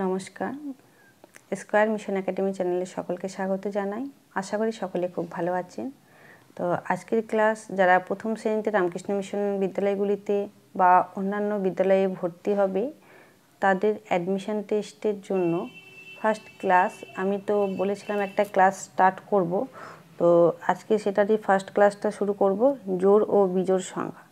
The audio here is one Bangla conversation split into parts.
নমস্কার, স্কয়ার মিশন একাডেমি চ্যানেলে সকলকে স্বাগত জানাই। আশা করি সকলে খুব ভালো আছেন। তো আজকের ক্লাস যারা প্রথম শ্রেণীতে রামকৃষ্ণ মিশন বিদ্যালয়গুলিতে বা অন্যান্য বিদ্যালয়ে ভর্তি হবে তাদের অ্যাডমিশন টেস্টের জন্য ফার্স্ট ক্লাস। আমি তো বলেছিলাম একটা ক্লাস স্টার্ট করব, তো আজকে সেটারই ফার্স্ট ক্লাসটা শুরু করব। জোড় ও বিজোড় সংখ্যা।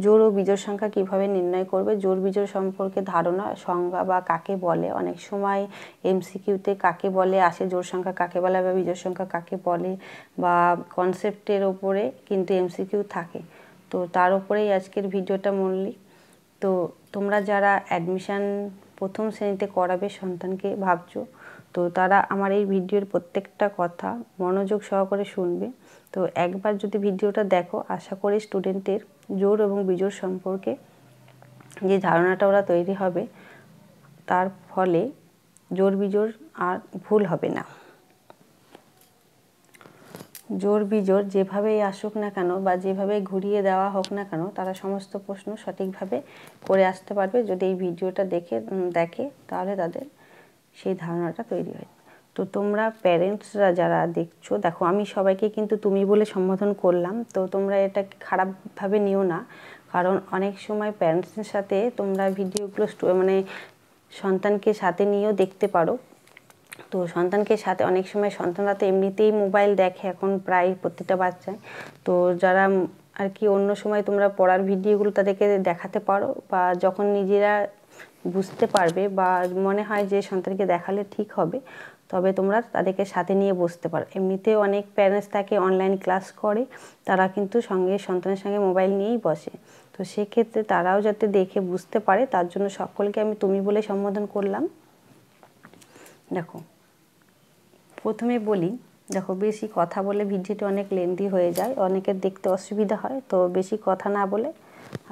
জোড় ও বিজোড় সংখ্যা কিভাবে নির্ণয় করবে, জোড় বিজোড় সম্পর্কে ধারণা, সংজ্ঞা বা কাকে বলে। অনেক সময় এমসিকিউতে কাকে বলে আসে, জোড় সংখ্যা কাকে বলে বা বিজোড় সংখ্যা কাকে বলে, বা কনসেপ্টের ওপরে কিন্তু এমসিকিউ থাকে। তো তার উপরেই আজকের ভিডিওটা মূল্য। তো তোমরা যারা অ্যাডমিশান প্রথম শ্রেণীতে করাবে সন্তানকে ভাবছো, তো তারা আমার এই ভিডিওর প্রত্যেকটা কথা মনোযোগ সহকারে শুনবে। তো একবার যদি ভিডিওটা দেখো, আশা করি স্টুডেন্টের জোড় এবং বিজোড় সম্পর্কে যে ধারণাটা ওরা তৈরি হবে, তার ফলে জোড় বিজোড় আর ভুল হবে না। জোড় বিজোড় যেভাবেই আসুক না কেন বা যেভাবে ঘুরিয়ে দেওয়া হোক না কেন, তারা সমস্ত প্রশ্ন সঠিকভাবে করে আসতে পারবে যদি এই ভিডিওটা দেখে, তাহলে তাদের সেই ধারণাটা তৈরি হয়। তো তোমরা প্যারেন্টসরা যারা দেখছো, দেখো আমি সবাইকে কিন্তু তুমি বলে সম্বোধন করলাম, তো তোমরা এটা খারাপভাবে নিও না। কারণ অনেক সময় প্যারেন্টসের সাথে তোমরা ভিডিওগুলো সন্তানকে সাথে নিয়েও দেখতে পারো। তো সন্তানকে সাথে অনেক সময় সন্তানরা তো এমনিতেই মোবাইল দেখে এখন প্রায় প্রত্যেকটা বাচ্চায়। তো যারা আর কি অন্য সময় তোমরা পড়ার ভিডিওগুলো তাদেরকে দেখাতে পারো, বা যখন নিজেরা বুঝতে পারবে বা মনে হয় যে সন্তানকে দেখালে ঠিক হবে, তবে তোমরা তাদেরকে সাথে নিয়ে বসতে পারো। এমনিতেও অনেক প্যারেন্টস থাকে অনলাইন ক্লাস করে, তারা কিন্তু সন্তানের সঙ্গে মোবাইল নিয়েই বসে। তো সেক্ষেত্রে তারাও যাতে দেখে বুঝতে পারে, তার জন্য সকলকে আমি তুমি বলে সম্বোধন করলাম। দেখো প্রথমে বলি, দেখো বেশি কথা বলে ভিডিওটা অনেক লেন্দি হয়ে যায়, অনেকের দেখতে অসুবিধা হয়। তো বেশি কথা না বলে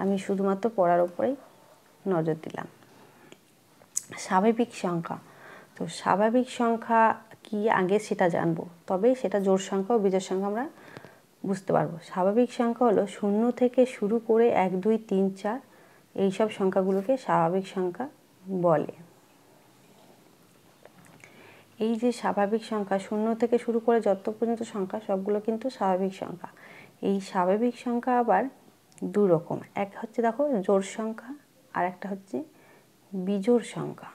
আমি শুধুমাত্র পড়ার উপরেই নজর দিলাম। স্বাভাবিক সংখ্যা। তো স্বাভাবিক সংখ্যা কি আগে সেটা জানবো, তবে সেটা জোড় সংখ্যা ও বিজোড় সংখ্যা আমরা বুঝতে পারবো। স্বাভাবিক সংখ্যা হলো 0 থেকে শুরু করে 1, 2, 3, 4 এইসব সংখ্যাগুলোকে স্বাভাবিক সংখ্যা বলে। এই যে স্বাভাবিক সংখ্যা 0 থেকে শুরু করে যত পর্যন্ত সংখ্যা সবগুলো কিন্তু স্বাভাবিক সংখ্যা। এই স্বাভাবিক সংখ্যা আবার দু রকম, এক হচ্ছে দেখো জোড় সংখ্যা, আর একটা হচ্ছে বিজোড় সংখ্যা।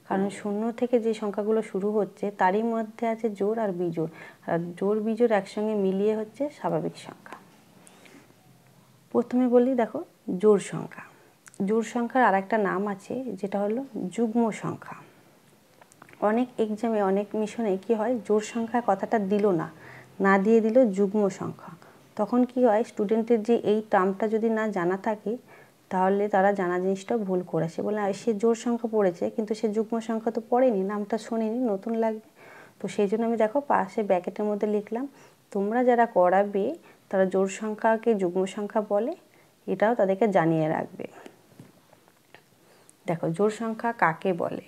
কারণ 0 থেকে যে সংখ্যাগুলো শুরু হচ্ছে তারই মধ্যে আছে জোড় আর বিজোড়, আর জোড় বিজোড় একসঙ্গে মিলিয়ে হচ্ছে স্বাভাবিক সংখ্যা। প্রথমে বলি দেখো জোড় সংখ্যা। জোড় সংখ্যার আর একটা নাম আছে, যেটা হলো যুগ্ম সংখ্যা। অনেক এক্সামে অনেক মিশনে কি হয়, জোড় সংখ্যা কথাটা দিল না দিয়ে দিল যুগ্ম সংখ্যা। তখন কি হয়, স্টুডেন্টের যে এই টার্মটা যদি না জানা থাকে, তাহলে তারা জানা জিনিসটা ভুল করেছে বলে সে জোড় সংখ্যা পড়েছে, কিন্তু সে যুগ্ম সংখ্যা তো পড়েনি, নামটা শোনেনি, নতুন লাগবে। তো সেই জন্য আমি দেখো পাশে ব্র্যাকেটের মধ্যে লিখলাম, তোমরা যারা করাবে তারা জোড় সংখ্যাকে যুগ্ম সংখ্যা বলে, এটাও তাদেরকে জানিয়ে রাখবে। দেখো জোড় সংখ্যা কাকে বলে।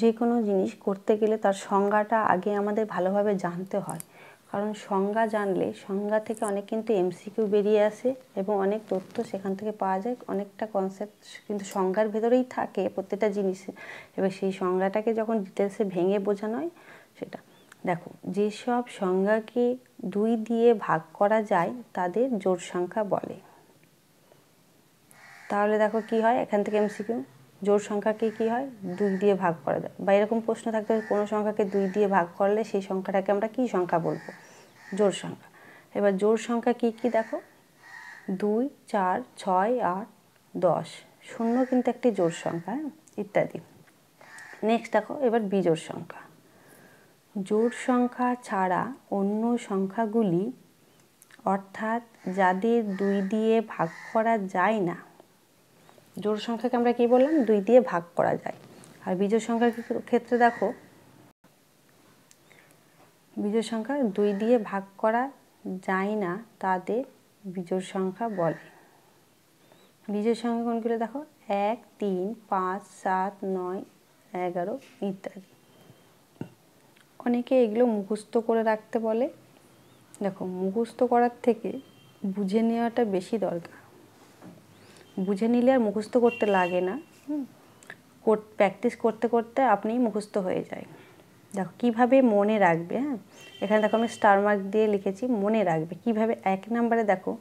যে কোনো জিনিস করতে গেলে তার সংজ্ঞাটা আগে আমাদের ভালোভাবে জানতে হয়। কারণ সংজ্ঞা জানলে সংজ্ঞা থেকে অনেক কিন্তু এমসিকিউ বেরিয়ে আসে এবং অনেক তথ্য সেখান থেকে পাওয়া যায়। অনেকটা কনসেপ্ট কিন্তু সংজ্ঞার ভেতরেই থাকে প্রত্যেকটা জিনিসে। এবার সেই সংজ্ঞাটাকে যখন ডিটেলসে ভেঙে বোঝানো হয় সেটা দেখো, যেসব সংজ্ঞাকে 2 দিয়ে ভাগ করা যায় তাদের জোড় সংখ্যা বলে। তাহলে দেখো কি হয়, এখান থেকে এমসিকিউ জোড় সংখ্যাকে কি হয় 2 দিয়ে ভাগ করা যায়, বা এরকম প্রশ্ন থাকতে কোনো সংখ্যাকে 2 দিয়ে ভাগ করলে সেই সংখ্যাটাকে আমরা কি সংখ্যা বলবো, জোড় সংখ্যা। এবার জোড় সংখ্যা কি কি দেখো, 2, 4, 6, 8, 10, 0 কিন্তু একটি জোড় সংখ্যা, ইত্যাদি। নেক্সট দেখো এবার বিজোড় সংখ্যা। জোড় সংখ্যা ছাড়া অন্য সংখ্যাগুলি, অর্থাৎ যাদের 2 দিয়ে ভাগ করা যায় না, জোড় সংখ্যাকে আমরা কি বললাম 2 দিয়ে ভাগ করা যায়। আর বিজোড় সংখ্যার ক্ষেত্রে দেখো, বিজোড় সংখ্যা 2 দিয়ে ভাগ করা যায় না তাদের বিজোড় সংখ্যা বলে। বিজোড় সংখ্যা কোনগুলো দেখো, 1, 3, 5, 7, 9, 11 ইত্যাদি। অনেকে এগুলো মুখস্থ করে রাখতে বলে। দেখো মুখস্থ করার থেকে বুঝে নেওয়াটা বেশি দরকার। বুঝে নিলে আর মুখস্থ করতে লাগে না। প্র্যাকটিস করতে করতে আপনিই মুখস্থ হয়ে যায়। দেখো কীভাবে মনে রাখবে। হ্যাঁ, এখানে দেখো আমি স্টার মার্ক দিয়ে লিখেছি মনে রাখবে কীভাবে। 1 নম্বরে দেখো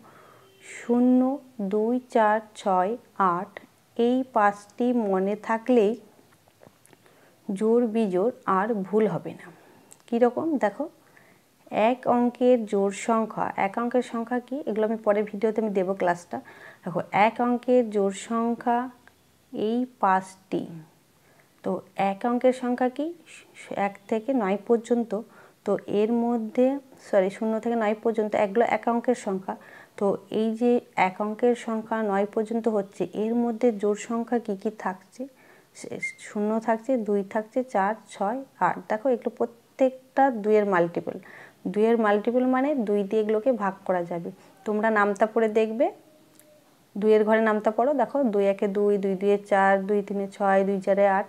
0, 2, 4, 6, 8 এই 5টি মনে থাকলেই জোড় বিজোড় আর ভুল হবে না। কীরকম দেখো, এক অঙ্কের জোড় সংখ্যা, এক অঙ্কের সংখ্যা কি এগুলো আমি পরের ভিডিওতে আমি দেবো ক্লাসটা। দেখো এক অঙ্কের জোড় সংখ্যা এই 5টি। তো এক অঙ্কের সংখ্যা কি 1 থেকে 9 পর্যন্ত। তো এর মধ্যে 0 থেকে 9 পর্যন্ত এগুলো এক অঙ্কের সংখ্যা। তো এই যে এক অঙ্কের সংখ্যা 9 পর্যন্ত হচ্ছে, এর মধ্যে জোড় সংখ্যা কি কি থাকছে, 0 থাকছে, 2 থাকছে, 4, 6, 8। দেখো এগুলো প্রত্যেকটা 2-এর মাল্টিপল। 2-এর মাল্টিপল মানে 2 দিয়ে এগুলোকে ভাগ করা যাবে। তোমরা নামতা পড়ে দেখবে, 2-এর ঘরে নামতা পড়ো, দেখো 2 একে 2, 2 2 4, 2 3 6, 2 4 8।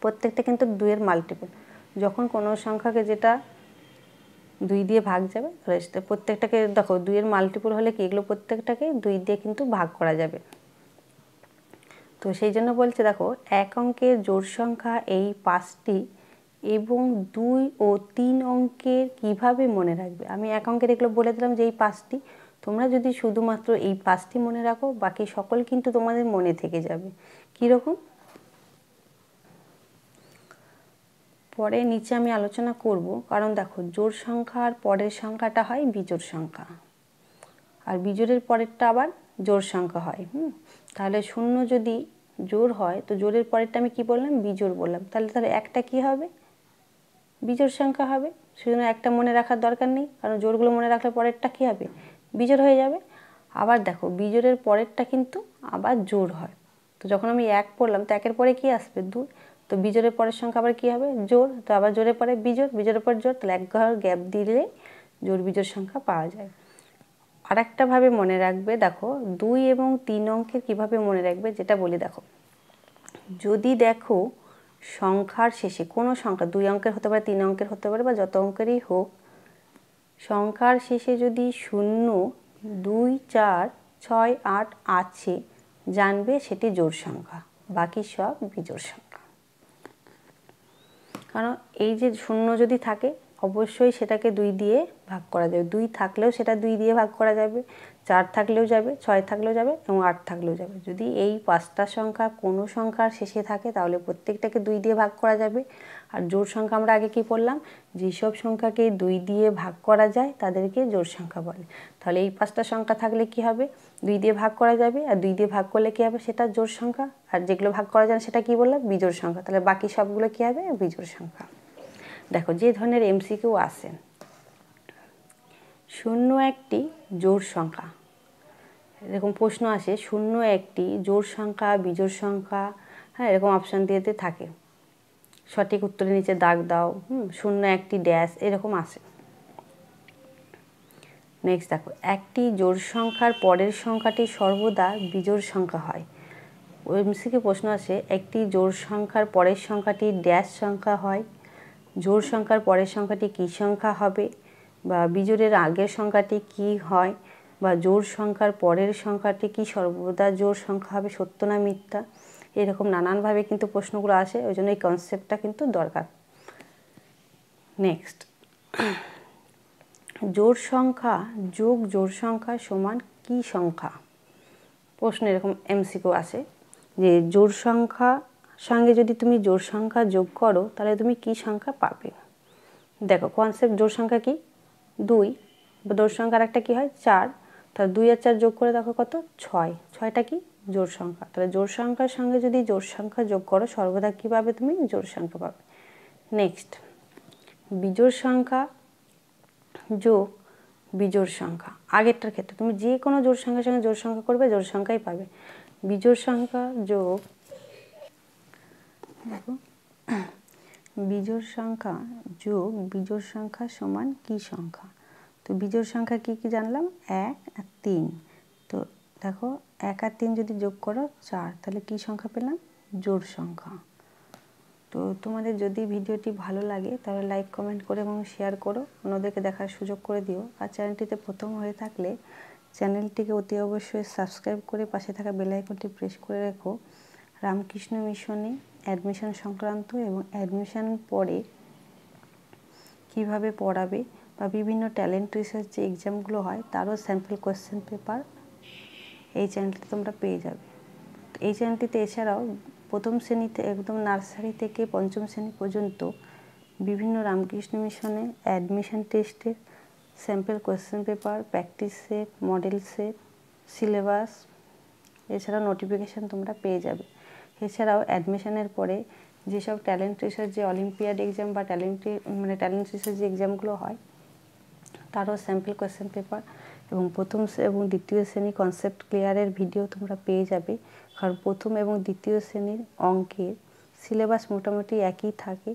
প্রত্যেকটা কিন্তু 2-এর মাল্টিপল। যখন কোনো সংখ্যাকে যেটা 2 দিয়ে ভাগ যাবে, প্রত্যেকটাকে দেখো 2-এর মাল্টিপল হলে কি এগুলো প্রত্যেকটাকে 2 দিয়ে কিন্তু ভাগ করা যাবে। তো সেই জন্য বলছে দেখো এক অঙ্কের জোড় সংখ্যা এই 5টি এবং 2 ও 3 অঙ্কের কিভাবে মনে রাখবে। আমি এক অঙ্কের এগুলো বলে দিলাম যে এই 5টি, তোমরা যদি শুধুমাত্র এই 5টি মনে রাখো বাকি সকল কিন্তু তোমাদের মনে থেকে যাবে। কীরকম পরে নিচে আমি আলোচনা করব, কারণ দেখো জোড় সংখ্যার পরের সংখ্যাটা হয় বিজোড় সংখ্যা, আর বিজোড়ের পরেরটা আবার জোড় সংখ্যা হয়। তাহলে 0 যদি জোড় হয় তো জোড়ের পরেরটা আমি কি বললাম, বিজোড় বললাম। তাহলে একটা কি হবে, বিজোড় সংখ্যা হবে। সেজন্য একটা মনে রাখার দরকার নেই, কারণ জোড়গুলো মনে রাখলে পরেরটা কী হবে, বিজোড় হয়ে যাবে। আবার দেখো বিজোড়ের পরেরটা কিন্তু আবার জোড় হয়। তো যখন আমি 1 পড়লাম তো 1-এর পরে কি আসবে, 2। তো বিজোড়ের পরের সংখ্যা আবার কী হবে, জোড়। তো আবার জোড়ের পরে বিজোড়, বিজোড়ের পর জোড়। তাহলে 1 ঘর গ্যাপ দিলে জোড় বিজোড় সংখ্যা পাওয়া যায়। আরেকটাভাবে মনে রাখবে, দেখো 2 এবং 3 অঙ্কের কীভাবে মনে রাখবে যেটা বলি। দেখো যদি দেখো সংখ্যার শেষে কোনো সংখ্যা 2 অঙ্কের হতে পারে, 3 অঙ্কের হতে পারে, বা যত অঙ্কেরই হোক, সংখ্যার শেষে যদি 0, 2, 4, 6, 8 আছে, জানবে সেটি জোড় সংখ্যা, বাকি সব বিজোড় সংখ্যা। কারণ এই যে 0 যদি থাকে অবশ্যই সেটাকে 2 দিয়ে ভাগ করা যাবে, 2 থাকলেও সেটা 2 দিয়ে ভাগ করা যাবে, 4 থাকলেও যাবে, 6 থাকলেও যাবে এবং 8 থাকলেও যাবে। যদি এই 5টা সংখ্যা কোনো সংখ্যার শেষে থাকে তাহলে প্রত্যেকটাকে 2 দিয়ে ভাগ করা যাবে। আর জোড় সংখ্যা আমরা আগে কি পড়লাম, যেসব সংখ্যাকে 2 দিয়ে ভাগ করা যায় তাদেরকে জোড় সংখ্যা বলে। তাহলে এই 5টা সংখ্যা থাকলে কি হবে, 2 দিয়ে ভাগ করা যাবে, আর 2 দিয়ে ভাগ করলে কি হবে, সেটা জোড় সংখ্যা। আর যেগুলো ভাগ করা যায় না সেটা কি বললাম, বিজোড় সংখ্যা। তাহলে বাকি সবগুলো কি হবে, বিজোড় সংখ্যা। দেখো যে ধরনের এমসিকিউ আসে, 0 একটি জোড় সংখ্যা, এরকম প্রশ্ন আসে, 0 একটি জোড় সংখ্যা, বিজোড় সংখ্যা, হ্যাঁ এরকম অপশান দিয়ে থাকে। সঠিক উত্তরের নিচে দাগ দাও, 0 একটি ড্যাশ, এরকম আসে। নেক্সট দেখো একটি জোড় সংখ্যার পরের সংখ্যাটি সর্বদা বিজোড় সংখ্যা হয়। এমসিকিউ প্রশ্ন আসে, একটি জোড় সংখ্যার পরের সংখ্যাটি ড্যাশ সংখ্যা হয়, জোড় সংখ্যার পরের সংখ্যাটি কী সংখ্যা হবে, বা বিজোড়ের আগের সংখ্যাটি কি হয়, বা জোড় সংখ্যার পরের সংখ্যাটি কি সর্বদা জোড় সংখ্যা হবে, সত্য না মিথ্যা। এরকম নানানভাবে কিন্তু প্রশ্নগুলো আসে, ওই জন্য এই কনসেপ্টটা কিন্তু দরকার। নেক্সট, জোড় সংখ্যা যোগ জোড় সংখ্যা সমান কী সংখ্যা। প্রশ্ন এরকম এমসিকিউ আসে যে জোড় সংখ্যা সঙ্গে যদি তুমি জোড় সংখ্যা যোগ করো তাহলে তুমি কী সংখ্যা পাবে। দেখো কনসেপ্ট, জোড় সংখ্যা কি 2, জোড় সংখ্যার একটা কী হয় 4, তাহলে 2 আর 4 যোগ করে দেখো কত 6, 6টা কি জোড় সংখ্যা। তাহলে জোড় সংখ্যার সঙ্গে যদি জোড় সংখ্যা যোগ করো সর্বদা কী পাবে, তুমি জোড় সংখ্যা পাবে। নেক্সট, বিজোড় সংখ্যা যোগ বিজোড় সংখ্যা, আগেরটার ক্ষেত্রে তুমি যে কোনো জোড় সংখ্যার সঙ্গে জোড় সংখ্যা করবে জোড় সংখ্যাই পাবে। বিজোড় সংখ্যা যোগ বিজোড় সংখ্যা যোগ বিজোড় সংখ্যা সমান কী সংখ্যা। তো বিজোড় সংখ্যা কী কী জানলাম, 1 আর 3। তো দেখো 1 আর 3 যদি যোগ করো 4, তাহলে কী সংখ্যা পেলাম, জোড় সংখ্যা। তো তোমাদের যদি ভিডিওটি ভালো লাগে তাহলে লাইক কমেন্ট করে এবং শেয়ার করো, অন্যদেরকে দেখার সুযোগ করে দিও। আর চ্যানেলটিতে প্রথম হয়ে থাকলে চ্যানেলটিকে অতি অবশ্যই সাবস্ক্রাইব করে পাশে থাকা বেল আইকনটি প্রেস করে রেখো। আর রামকৃষ্ণ মিশনে অ্যাডমিশন সংক্রান্ত এবং অ্যাডমিশন পরে কিভাবে পড়াবে বা বিভিন্ন ট্যালেন্ট রিসার্চ যে এক্সামগুলো হয় তারও স্যাম্পল কোয়েশ্চেন পেপার এই চ্যানেলটিতে তোমরা পেয়ে যাবে। এই চ্যানেলটিতে এছাড়াও প্রথম শ্রেণীতে একদম নার্সারি থেকে পঞ্চম শ্রেণী পর্যন্ত বিভিন্ন রামকৃষ্ণ মিশনে অ্যাডমিশন টেস্টের sample question paper, practice set, model set, syllabus, এছাড়াও নোটিফিকেশান তোমরা পেয়ে যাবে। এছাড়াও অ্যাডমিশনের পরে যেসব ট্যালেন্ট রিসার্চ যে অলিম্পিয়াড এক্সাম বা ট্যালেন্ট রিসার্চ যে এক্সামগুলো হয় তারও স্যাম্পল কোয়েশ্চেন পেপার এবং প্রথম এবং দ্বিতীয় শ্রেণী কনসেপ্ট ক্লিয়ারের ভিডিও তোমরা পেয়ে যাবে। কারণ প্রথম এবং দ্বিতীয় শ্রেণীর অঙ্কের সিলেবাস মোটামুটি একই থাকে,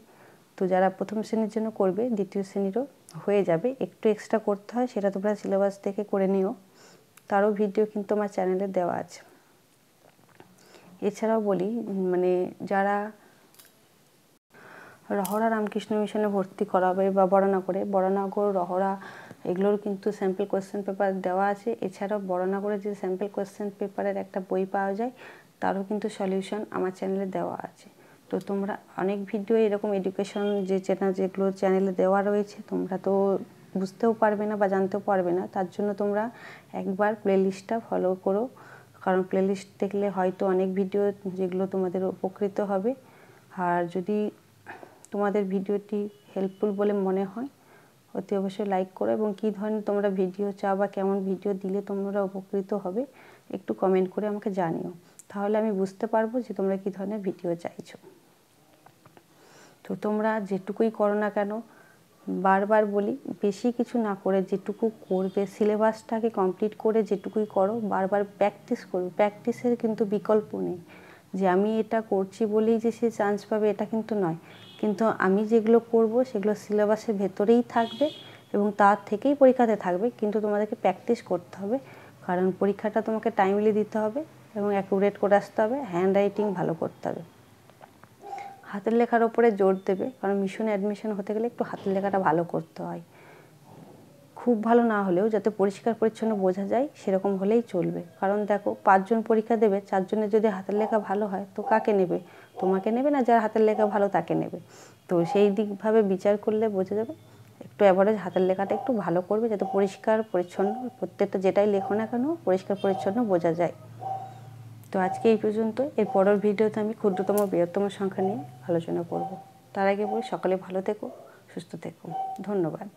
তো যারা প্রথম শ্রেণীর জন্য করবে দ্বিতীয় শ্রেণীরও হয়ে যাবে, একটু এক্সট্রা করতে হয়, সেটা তোমরা সিলেবাস থেকে করে নিও, তারও ভিডিও কিন্তু আমার চ্যানেলে দেওয়া আছে। এছাড়াও বলি যারা রহরা রামকৃষ্ণ মিশনে ভর্তি করাবে বা বরানগর রহরা এগুলোর কিন্তু স্যাম্পল কোয়েশ্চেন পেপার দেওয়া আছে। এছাড়াও বরানগরের যে স্যাম্পল কোয়েশ্চেন পেপারের একটা বই পাওয়া যায় তারও কিন্তু সলিউশন আমার চ্যানেলে দেওয়া আছে। তো তোমরা অনেক ভিডিও এরকম এডুকেশন যে যেগুলো চ্যানেলে দেওয়া রয়েছে তোমরা তো বুঝতেও পারবে না বা জানতেও পারবে না, তার জন্য তোমরা একবার প্লেলিস্টটা ফলো করো, কারণ প্লেলিস্ট দেখলে হয়তো অনেক ভিডিও যেগুলো তোমাদের উপকৃত হবে। আর যদি তোমাদের ভিডিওটি হেল্পফুল বলে মনে হয় অতি অবশ্যই লাইক করো, এবং কী ধরনের তোমরা ভিডিও চাও বা কেমন ভিডিও দিলে তোমরা উপকৃত হবে একটু কমেন্ট করে আমাকে জানিও, তাহলে আমি বুঝতে পারবো যে তোমরা কী ধরনের ভিডিও চাইছো। তো তোমরা যেটুকুই করো না কেন, বারবার বলি বেশি কিছু না করে যেটুকু করবে সিলেবাসটাকে কমপ্লিট করে যেটুকুই করো বারবার প্র্যাকটিস করবে। প্র্যাকটিসের কিন্তু বিকল্প নেই, যে আমি এটা করছি বলেই যে সে চান্স পাবে এটা কিন্তু নয়, কিন্তু আমি যেগুলো করব সেগুলো সিলেবাসের ভেতরেই থাকবে এবং তার থেকেই পরীক্ষাতে থাকবে, কিন্তু তোমাদেরকে প্র্যাকটিস করতে হবে, কারণ পরীক্ষাটা তোমাকে টাইমলি দিতে হবে এবং অ্যাকুরেট করে আসতে হবে, হ্যান্ড রাইটিং ভালো করতে হবে, হাতের লেখার ওপরে জোর দেবে, কারণ মিশনে অ্যাডমিশন হতে গেলে একটু হাতের লেখাটা ভালো করতে হয়, খুব ভালো না হলেও যাতে পরিষ্কার পরিচ্ছন্ন বোঝা যায় সেরকম হলেই চলবে। কারণ দেখো 5 জন পরীক্ষা দেবে, 4 জনের যদি হাতের লেখা ভালো হয় তো কাকে নেবে? তোমাকে নেবে না, যার হাতের লেখা ভালো তাকে নেবে। তো সেই দিকভাবে বিচার করলে বোঝা যাবে একটু অ্যাভারেজ হাতের লেখাটা একটু ভালো করবে, যাতে পরিষ্কার পরিচ্ছন্ন প্রত্যেকটা যেটাই লেখো না কেন পরিষ্কার পরিচ্ছন্ন বোঝা যায়। তো আজকে এই পর্যন্ত, এর পরের ভিডিওতে আমি ক্ষুদ্রতম বৃহত্তম সংখ্যা নিয়ে আলোচনা করব। তার আগে বলি সকলে ভালো থেকো, সুস্থ থেকো, ধন্যবাদ।